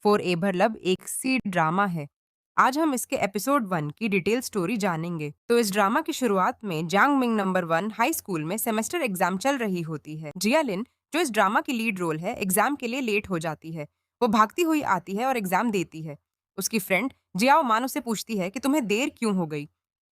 For ever love एक C drama है। आज हम इसके एपिसोड 1 की डिटेल स्टोरी जानेंगे। तो इस ड्रामा की शुरुआत में जांग मिंग नंबर 1 हाई स्कूल में सेमेस्टर एग्जाम चल रही होती है। जियालिन, जो इस ड्रामा की लीड रोल है, एग्जाम के लिए लेट हो जाती है। वो भागती हुई आती है और एग्जाम देती है। उसकी फ्रेंड जियाओ मान उससे पूछती है कि तुम्हें देर क्यों हो गई।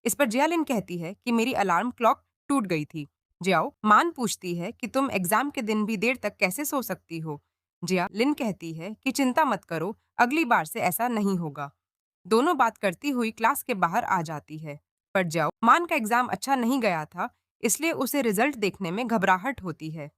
इस पर जियालिन कहती है कि मेरी अलार्म क्लॉक टूट गई थी। जियाओ मान पूछती है कि तुम एग्जाम के दिन भी देर तक कैसे सो सकती हो। जिया लिन कहती है कि चिंता मत करो, अगली बार से ऐसा नहीं होगा। दोनों बात करती हुई क्लास के बाहर आ जाती है। पर जाओ मान का एग्जाम अच्छा नहीं गया था, इसलिए उसे रिजल्ट देखने में घबराहट होती है।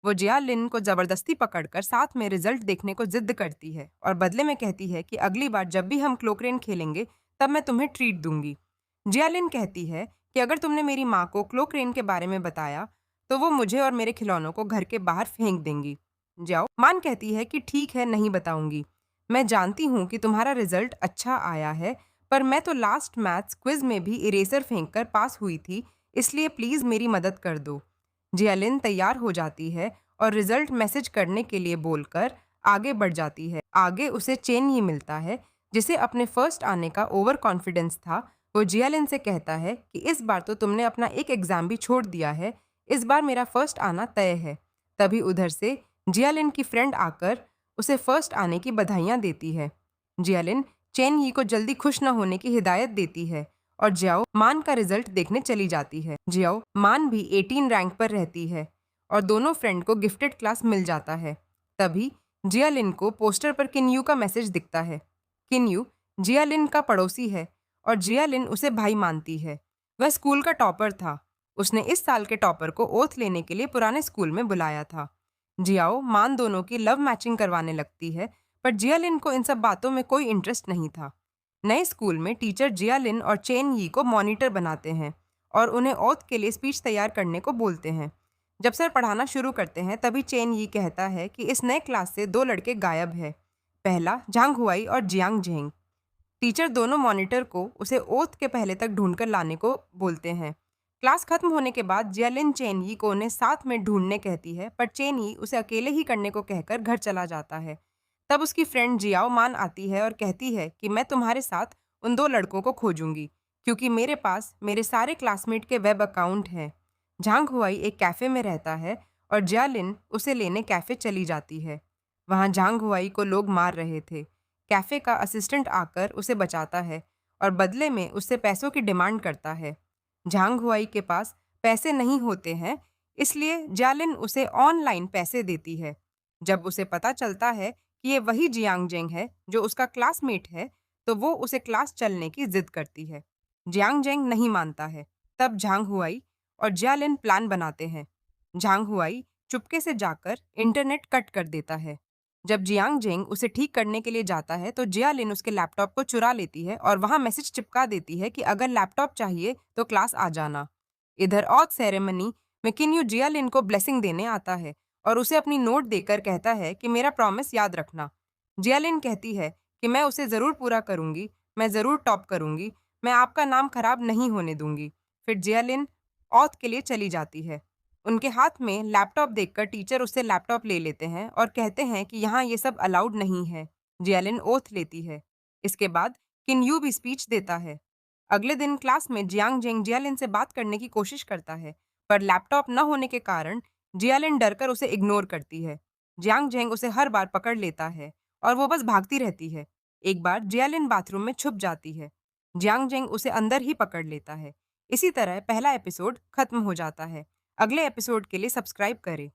वो जिया लिन को जबरदस्ती पकड़कर साथ में रिजल्ट देखने को जिद करती है और बदले में कहती है कि अगली बार जब भी हम क्लोक्रेन खेलेंगे तब मैं तुम्हें ट्रीट दूंगी। जिया लिन कहती है कि अगर तुमने मेरी माँ को क्लोक्रेन के बारे में बताया तो वो मुझे और मेरे खिलौनों को घर के बाहर फेंक देंगी। जाओ मान कहती है कि ठीक है, नहीं बताऊंगी। मैं जानती हूँ कि तुम्हारा रिजल्ट अच्छा आया है, पर मैं तो लास्ट मैथ्स क्विज में भी इरेजर फेंककर पास हुई थी, इसलिए प्लीज मेरी मदद कर दो। जियालिन तैयार हो जाती है और रिजल्ट मैसेज करने के लिए बोलकर आगे बढ़ जाती है। आगे उसे चेन ही मिलता है, जिसे अपने फर्स्ट आने का ओवर कॉन्फिडेंस था। वो जियालिन से कहता है कि इस बार तो तुमने अपना एक एग्जाम भी छोड़ दिया है, इस बार मेरा फर्स्ट आना तय है। तभी उधर से जियालिन की फ्रेंड आकर उसे फर्स्ट आने की बधाइयां देती है। जियालिन चेन ही को जल्दी खुश न होने की हिदायत देती है और जियाओ मान का रिजल्ट देखने चली जाती है। जियाओ मान भी 18 रैंक पर रहती है और दोनों फ्रेंड को गिफ्टेड क्लास मिल जाता है। तभी जियालिन को पोस्टर पर किन्यू का मैसेज दिखता है। किन्यू जियालिन का पड़ोसी है और जियालिन उसे भाई मानती है। वह स्कूल का टॉपर था। उसने इस साल के टॉपर को ओथ लेने के लिए पुराने स्कूल में बुलाया था। जियाओ मान दोनों की लव मैचिंग करवाने लगती है, पर जियालिन को इन सब बातों में कोई इंटरेस्ट नहीं था। नए स्कूल में टीचर जियालिन और चेन यी को मॉनिटर बनाते हैं और उन्हें ओथ के लिए स्पीच तैयार करने को बोलते हैं। जब सर पढ़ाना शुरू करते हैं तभी चेन यी कहता है कि इस नए क्लास से 2 लड़के गायब हैं। पहला झांग हुआई और जियांग झेंग। टीचर दोनों मॉनिटर को उसे ओथ के पहले तक ढूंढकर लाने को बोलते हैं। क्लास खत्म होने के बाद जियालिन चेन यी को उन्हें साथ में ढूंढने कहती है, पर चेन यी उसे अकेले ही करने को कहकर घर चला जाता है। तब उसकी फ्रेंड जियाओ मान आती है और कहती है कि मैं तुम्हारे साथ उन 2 लड़कों को खोजूंगी, क्योंकि मेरे पास मेरे सारे क्लासमेट के वेब अकाउंट हैं। झांग हुआई एक कैफे में रहता है और जियालिन उसे लेने कैफे चली जाती है। वहां झांग हुआई को लोग मार रहे थे। कैफे का असिस्टेंट आकर उसे बचाता है और बदले में उससे पैसों की डिमांड करता है। झांग हुआई के पास पैसे नहीं होते हैं, इसलिए जियालिन उसे ऑनलाइन पैसे देती है। जब उसे पता चलता है कि ये वही जियांग जेंग है जो उसका क्लासमेट है, तो वो उसे क्लास चलने की जिद करती है। जियांग जेंग नहीं मानता है। तब झांग हुआई और जियालिन प्लान बनाते हैं। झांग हुआई चुपके से जाकर इंटरनेट कट कर देता है। जब जियांग जेंग उसे ठीक करने के लिए जाता है तो जियालिन उसके लैपटॉप को चुरा लेती है और वहां मैसेज चिपका देती है कि अगर लैपटॉप चाहिए तो क्लास आ जाना। इधर ऑथ सेरेमनी में किन्यू जियालिन को ब्लेसिंग देने आता है और उसे अपनी नोट देकर कहता है कि मेरा प्रॉमिस याद रखना। जियालिन कहती है कि मैं उसे ज़रूर पूरा करूंगी, मैं ज़रूर टॉप करूंगी, मैं आपका नाम खराब नहीं होने दूंगी। फिर जियालिन ऑथ के लिए चली जाती है। उनके हाथ में लैपटॉप देखकर टीचर उससे लैपटॉप ले लेते हैं और कहते हैं कि यहाँ ये सब अलाउड नहीं है। जियालिन ओथ लेती है। इसके बाद किन्यू भी स्पीच देता है। अगले दिन क्लास में जियांग जेंग जियालिन से बात करने की कोशिश करता है, पर लैपटॉप न होने के कारण जियालिन डरकर उसे इग्नोर करती है। जियांग जेंग उसे हर बार पकड़ लेता है और वो बस भागती रहती है। एक बार जियालिन बाथरूम में छुप जाती है। जियांग जेंग उसे अंदर ही पकड़ लेता है। इसी तरह पहला एपिसोड खत्म हो जाता है। अगले एपिसोड के लिए सब्सक्राइब करें।